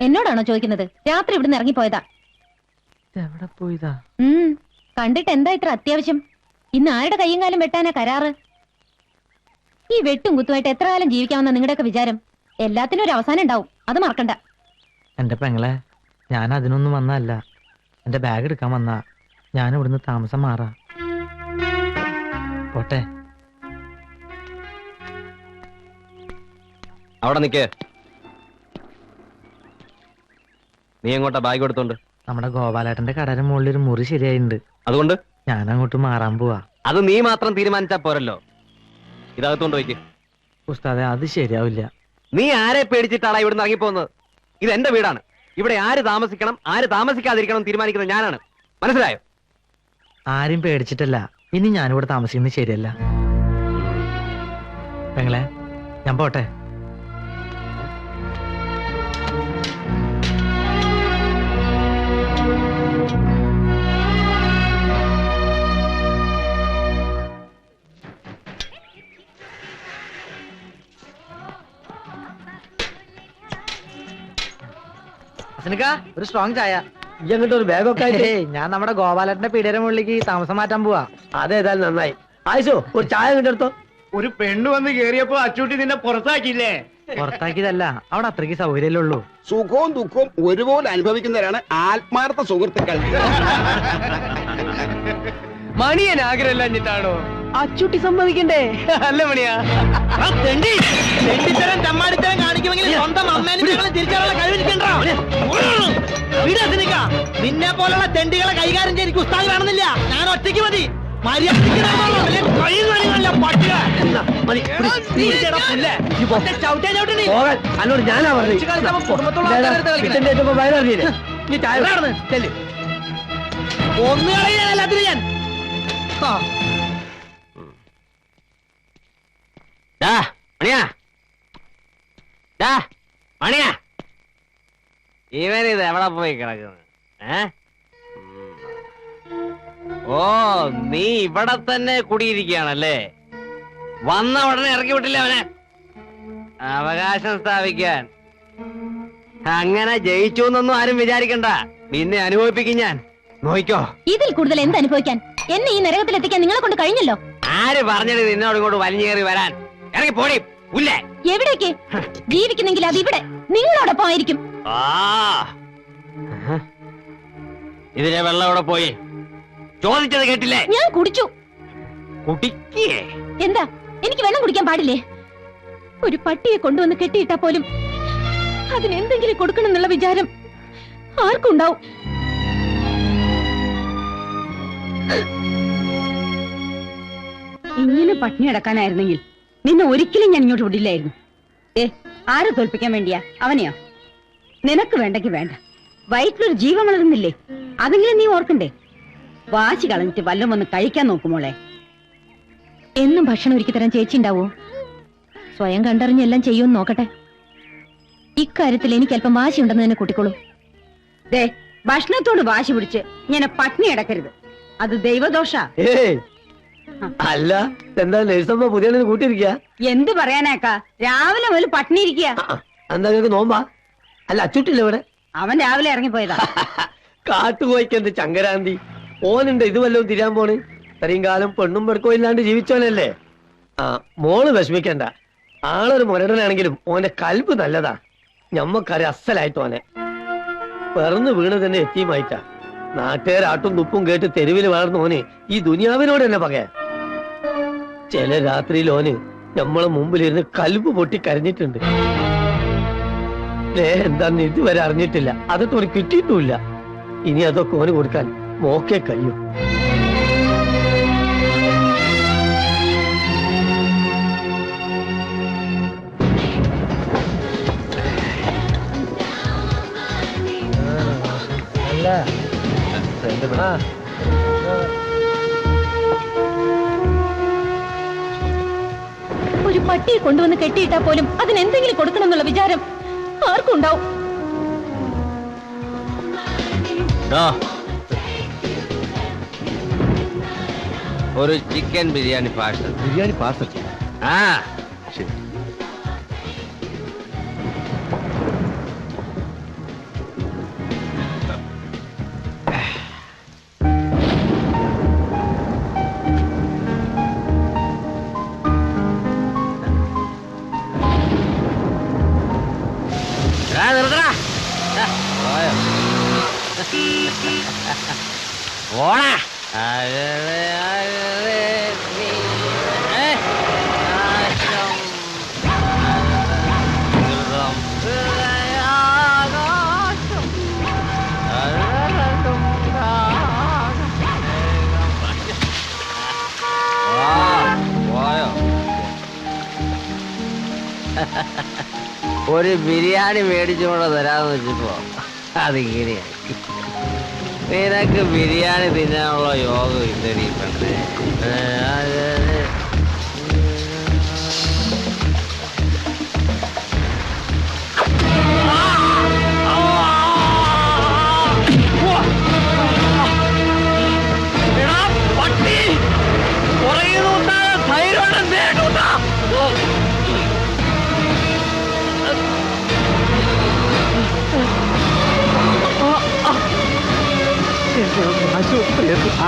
എന്നോടാണോ ചോദിക്കുന്നത്? രാത്രി ഇവിടുന്ന് ഇറങ്ങിപ്പോയതാ. കണ്ടിട്ട് എന്താ ഇത്ര അത്യാവശ്യം? ഇന്ന് ആരുടെ കയ്യും കാലം വെട്ടാനാ കരാറ്? ഈ വെട്ടും കുത്തുമായിട്ട് എത്ര കാലം ജീവിക്കാമെന്ന നിങ്ങളുടെയൊക്കെ വിചാരം? എല്ലാത്തിനും ഒരു അവസാനം ഉണ്ടാവും, അത് മറക്കണ്ട. എന്റെ പെങ്ങളെ, ഞാൻ അതിനൊന്നും വന്നല്ല. എന്റെ ബാഗ് എടുക്കാൻ വന്നാ. ഞാൻ ഇവിടുന്ന് താമസം മാറാ. പോട്ടെ. അവിടെ നിക്കേ. നീ എങ്ങോട്ടാ ബാഗ് കൊടുത്തോണ്ട്? നമ്മുടെ ഗോപാലേട്ടന്റെ കടയുടെ മുകളിൽ ഒരു മുറി ശരിയായിട്ടുണ്ട്. അതുകൊണ്ട് ഞാൻ അങ്ങോട്ട് മാറാൻ പോവാ. അത് നീ മാത്രം തീരുമാനിച്ചാ പോരല്ലോ. ഇതകത്തോണ്ട് വയ്ക്ക്. ഉസ്താദെ, അത് ശരിയാവില്ല. നീ ആരെ പേടിച്ചിട്ടാണ് ഇവിടുന്ന് ഇറങ്ങിപ്പോകുന്നത്? ഇത് എന്റെ വീടാണ്. ഇവിടെ ആര് താമസിക്കണം, ആര് താമസിക്കാതിരിക്കണം തീരുമാനിക്കുന്നത് ഞാനാണ്. മനസ്സിലായോ? ആരും പേടിച്ചിട്ടല്ല. ഇനി ഞാനിവിടെ താമസിക്കുന്നത് ശരിയല്ല. പെങ്ങളെ, ഞാൻ പോട്ടെ. ഒരു സ്ട്രോങ് ചായ. ഇങ്ങോട്ട് ഒരു ബാഗൊക്കെ ആയിട്ട്. ഞാൻ നമ്മുടെ ഗോപാലന്റെ പീടിയുടെ മുകളിലേക്ക് താമസം മാറ്റാൻ പോവാ. അതേതായാലും നന്നായി. ആയിഷോ, ഒരു ചായ കിട്ടെടുത്തോ. ഒരു പെണ്ണ് വന്ന് കേറിയപ്പോ അച്ചൂട്ടി നിന്നെ പുറത്താക്കിയില്ലേ? പുറത്താക്കിയതല്ല, അവിടെ അത്രയ്ക്ക് സൗകര്യമല്ലേ ഉള്ളൂ. സുഖവും ദുഃഖവും ഒരുപോലെ അനുഭവിക്കുന്നവരാണ് ആത്മാർത്ഥ സുഹൃത്തുക്കൾ. മണിയൻ ആഗ്രഹമില്ലാഞ്ഞിട്ടാണോ? അച്ചൂട്ടി സമ്മതിക്കണ്ടേ? അല്ല മണിയാ, തെണ്ടിത്തരം ചമ്മാടിത്തരം കാണിക്കുമെങ്കിൽ സ്വന്തം അമ്മേനും തിരിച്ചറിയാനുള്ള കഴിവിരിക്കണ്ടോ? നിന്നെ പോലുള്ള തെണ്ടികളെ കൈകാര്യം ചെയ്ത് ഉസ്താദ് കാണുന്നില്ല. ഞാൻ ഒറ്റയ്ക്ക് മതി. അന്നോട് ഞാനാ പറഞ്ഞു. ഒന്ന് കളയാനല്ല അതിന് ഞാൻ. മണിയാ, ഇവനിത് എവിടെ പോയി കിടക്കുന്നത്? ഓ, നീ ഇവിടെ തന്നെ കുടിയിരിക്കുകയാണല്ലേ? വന്ന ഉടനെ ഇറക്കി വിട്ടില്ല അവനെ. അവകാശം സ്ഥാപിക്കാൻ. അങ്ങനെ ജയിച്ചു എന്നൊന്നും ആരും വിചാരിക്കണ്ട. നിന്നെ അനുഭവിപ്പിക്കും ഞാൻ. നോയിക്കോ. ഇതിൽ കൂടുതൽ എന്ത് അനുഭവിക്കാൻ? എന്നെ ഈ നരകത്തിലെത്തിക്കാൻ നിങ്ങളെ കൊണ്ട് കഴിഞ്ഞല്ലോ. ആര് പറഞ്ഞത് നിന്നോട് ഇങ്ങോട്ട് വലിഞ്ഞു കയറി വരാൻ? ഇറങ്ങി പോടി ഉല്ലേ. എവിടേക്ക്? ജീവിക്കുന്നെങ്കിൽ അത് ഇവിടെ നിങ്ങളോടൊപ്പം ആയിരിക്കും. ഇതിലെ വെള്ളം ഇവിടെ പോയി. ചോദിച്ചത് കേട്ടില്ലേ? ഞാൻ കുടിച്ചു. കുടിക്കേ? എന്താ, എനിക്ക് വെള്ളം കുടിക്കാൻ പാടില്ലേ? ഒരു പട്ടിയെ കൊണ്ടുവന്ന് കെട്ടിയിട്ടാ പോലും അതിനെന്തെങ്കിലും കൊടുക്കണം എന്നുള്ള വിചാരം ആർക്കുണ്ടാവും? ഇങ്ങനെ പട്ടിണി അടക്കാനായിരുന്നെങ്കിൽ നിന്നെ ഒരിക്കലും ഞാൻ ഇങ്ങോട്ട് വിടില്ലായിരുന്നു. ആരെ തോൽപ്പിക്കാൻ വേണ്ടിയാ? അവനെയോ? നിനക്ക് വേണ്ടെങ്കി വേണ്ട. വയറ്റിലൊരു ജീവൻ വളരുന്നില്ലേ? അതെങ്കിലും നീ ഓർക്കണ്ടേ? വാശി കളഞ്ഞിട്ട് വല്ലതും ഒന്ന് കഴിക്കാൻ നോക്കുമോളെ. എന്നും ഭക്ഷണം ഒരുക്കി തരാൻ ചേച്ചി ഉണ്ടാവോ? സ്വയം കണ്ടറിഞ്ഞെല്ലാം ചെയ്യുമെന്ന് നോക്കട്ടെ. ഇക്കാര്യത്തിൽ എനിക്ക് അല്പം വാശി ഉണ്ടെന്ന് തന്നെ കൂട്ടിക്കോളൂ. ഭക്ഷണത്തോട് വാശി പിടിച്ച് ഇങ്ങനെ പട്ടിണി അടക്കരുത്. അത് ദൈവദോഷ. അല്ല, എന്താ നഴ്സമ്മ പുതിയ കൂട്ടിയിരിക്കുക? എന്ത് പറയാനാക്കാ, രാവിലെ മുതൽ പട്ടിണി ഇരിക്കുക. എന്താ നോമ്പാ? അല്ല, അച്ചൂട്ടില്ല ഇവിടെ? അവൻ രാവിലെ ഇറങ്ങിപ്പോയതാ. കാട്ടുപോയിക്കെന്ത് ചങ്കരാന്തി. ഓനുണ്ട് ഇത് വല്ലതും തിരിയാൻ പോണ്. ഇത്രയും കാലം പെണ്ണും പെടുക്കോ ഇല്ലാണ്ട് ജീവിച്ചോനല്ലേ. മോള് വിഷമിക്കണ്ട. ആളൊരു മുരടനാണെങ്കിലും ഓന്റെ കൽബ് നല്ലതാ. ഞമ്മക്കറി അസലായിട്ട് ഓനെ. പിറന്നു വീണ് തന്നെ എത്തിയുമായിട്ടാ. നാട്ടുകാരാട്ടും തുപ്പും കേട്ട് തെരുവിൽ വളർന്ന ഓന് ഈ ദുനിയാവിനോട് തന്നെ പകയാ. ചില രാത്രിയിൽ ഓന് നമ്മളെ മുമ്പിലിരുന്ന് കൽബ് പൊട്ടി കരഞ്ഞിട്ടുണ്ട്. എന്താന്ന് ഇതുവരെ അറിഞ്ഞിട്ടില്ല. അതൊക്കെ ഓന് കിട്ടിയിട്ടുമില്ല. ഇനി അതൊക്കെ ഓന് കൊടുക്കാൻ മോക്കേ കഴിയും. ഒരു പട്ടിയെ കൊണ്ടുവന്ന് കെട്ടിയിട്ടാ പോലും അതിനെന്തെങ്കിലും കൊടുക്കണം എന്നുള്ള വിചാരം ആർക്കും ഉണ്ടാവും. ഒരു chicken biryani parcel. Biryani parcel? ആ ശരി. നിർത്തടാ. ഓടാ. ഒരു ബിരിയാണി മേടിച്ചുകൊണ്ട് തരാന്ന് വെച്ചപ്പോ അതിങ്ങനെയായി. നിനക്ക് ബിരിയാണി തിന്നാനുള്ള യോഗം ഇല്ലടി പെണ്ണേ.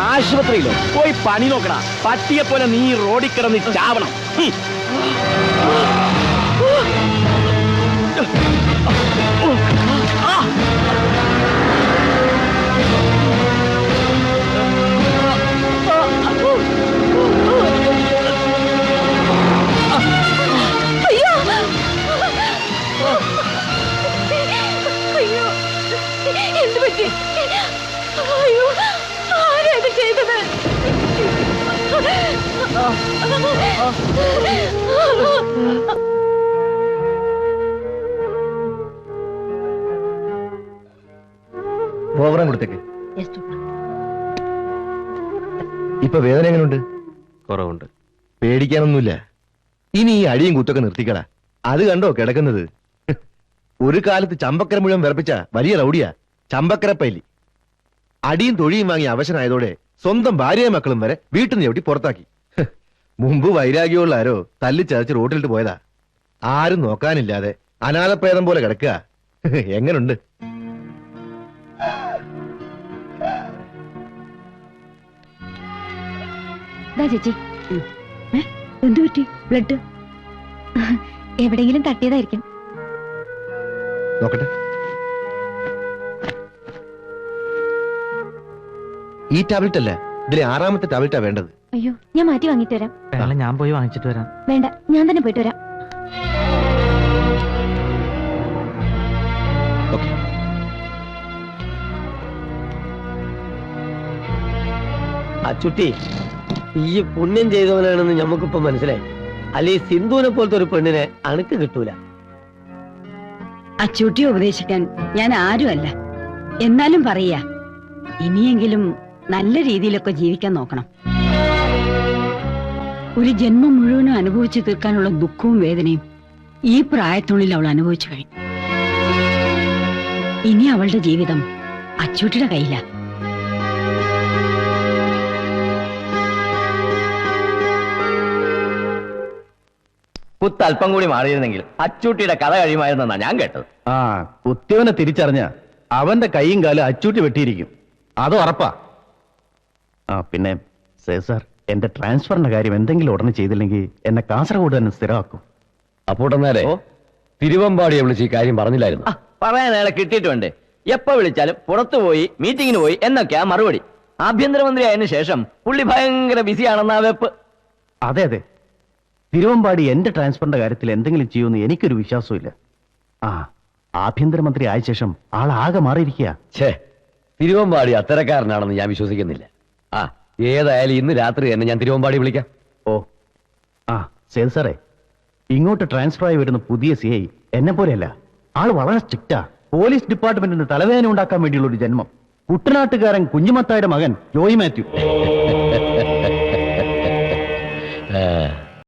ആശുപത്രിയിലോ പോയി പണി നോക്കണ. പട്ടിയെ പോലെ നീ റോഡിൽ കിടന്ന് ചാവണം. എന്ത് പറ്റി? അയ്യോ, ആരാ ഇത് ചെയ്തത്? ഓവറാൻ കൊടുത്തേക്ക്. ഇപ്പൊ വേദന എങ്ങനെയുണ്ട്? കുറവുണ്ട്. പേടിക്കാനൊന്നുമില്ല. ഇനി ഈ അടിയും കുത്തൊക്കെ നിർത്തിക്കടാ. അത് കണ്ടോ കിടക്കുന്നത്? ഒരു കാലത്ത് ചമ്പക്കര മുഴുവൻ വിറപ്പിച്ച വലിയ റൗഡിയാ ചമ്പക്കരപ്പല്ലി. അടിയും തൊഴിയും വാങ്ങി അവശനായതോടെ സ്വന്തം ഭാര്യയും മക്കളും വരെ വീട്ടിൽ നിന്ന് ചവിട്ടി പുറത്താക്കി. മുമ്പ് വൈരാഗ്യമുള്ള ആരോ തല്ലിച്ചതച്ച് റോട്ടിലിട്ട് പോയതാ. ആരും നോക്കാനില്ലാതെ അനാഥപ്രേതം പോലെ കിടക്കുക. എങ്ങനുണ്ട്? ചേച്ചി, എന്തു പറ്റി? ബ്ലഡ് എവിടെയെങ്കിലും തട്ടിയതായിരിക്കും. നോക്കട്ടെ. ഈ ടാബ്ലറ്റ് അല്ല, ഇതിലെ 6ാമത്തെ ടാബ്ലറ്റാ വേണ്ടത്. അയ്യോ, ഞാൻ മാറ്റി വാങ്ങിട്ട് വരാം. പെങ്ങളെ ഞാൻ പോയി വാങ്ങിച്ചിട്ട് വരാം. വേണ്ട, ഞാൻ തന്നെ പോയിട്ട് വരാം. ഓക്കെ. അച്ചുട്ടി, ഈ പുണ്യം ചെയ്തവനാണെന്ന് ഞമ്മക്കിപ്പോ മനസ്സിലായി. അല്ലെ സിന്ധുവിനെ പോലത്തെ ഒരു പെണ്ണിനെ അണുക്ക് കിട്ടൂല. അച്ചൂട്ടിയെ ഉപദേശിക്കാൻ ഞാൻ ആരുമല്ല. എന്നാലും പറയാ, ഇനിയെങ്കിലും നല്ല രീതിയിലൊക്കെ ജീവിക്കാൻ നോക്കണം. ഒരു ജന്മം മുഴുവനും അനുഭവിച്ചു തീർക്കാനുള്ള ദുഃഖവും വേദനയും ഈ പ്രായത്തുള്ളിൽ അവൾ അനുഭവിച്ചു കഴിഞ്ഞു. ഇനി അവളുടെ ജീവിതം അച്ചൂട്ടിയുടെ കയ്യിലാ. കുത്ത് അല്പം കൂടി മാറിയിരുന്നെങ്കിൽ അച്ചൂട്ടിയുടെ കഥ കഴിയുമായിരുന്നാ ഞാൻ കേട്ടത്. ആ, കുത്തിയവനെ തിരിച്ചറിഞ്ഞ അവന്റെ കൈയും കാലും അച്ചൂട്ടി വെട്ടിയിരിക്കും. അത് ഉറപ്പാ. ആ പിന്നെ സാർ, എന്റെ ട്രാൻസ്ഫറിന്റെ കാര്യം എന്തെങ്കിലും ഉടനെ ചെയ്തില്ലെങ്കിൽ എന്നെ കാസർഗോഡ് തന്നെ സ്ഥിരമാക്കും. അപ്പോട്ടെന്നാലേ തിരുവമ്പാടിയെ വിളിച്ച് ഈ കാര്യം പറഞ്ഞില്ലായിരുന്നു. പറയാൻ അയാളെ കിട്ടിയിട്ടുണ്ട്. എപ്പോ വിളിച്ചാലും പുറത്തു പോയി മീറ്റിങ്ങിന് പോയി എന്നൊക്കെയാ മറുപടി. ആഭ്യന്തരമന്ത്രി ആയതിനു ശേഷം പുള്ളി ഭയങ്കര ബിസിയാണെന്നാ വെപ്പ്. അതെ അതെ, തിരുവമ്പാടി എന്റെ ട്രാൻസ്ഫറിന്റെ കാര്യത്തിൽ എന്തെങ്കിലും ചെയ്യുമെന്ന് എനിക്കൊരു വിശ്വാസമില്ല. ആ, ആഭ്യന്തരമന്ത്രി ആയ ശേഷം ആളാകെ മാറിയിരിക്കുക. ഛേ, തിരുവമ്പാടി അത്തരക്കാരനാണെന്ന് ഞാൻ വിശ്വസിക്കുന്നില്ല. ആ, ഏതായാലും ഇന്ന് രാത്രി തന്നെ ഞാൻ തിരുവമ്പാടി വിളിക്കാം. ഓ, ആ സേൽ സാറേ, ഇങ്ങോട്ട് ട്രാൻസ്ഫർ ആയി വരുന്ന പുതിയ CI എന്നെ പോലെയല്ല. ആള് വളരെ സ്ട്രിക്റ്റാ. പോലീസ് ഡിപ്പാർട്ട്മെന്റിന് തലവേദന ഉണ്ടാക്കാൻ വേണ്ടിയുള്ള ഒരു ജന്മം. കുട്ടനാട്ടുകാരൻ കുഞ്ഞുമത്തായുടെ മകൻ ജോയി മാത്യു.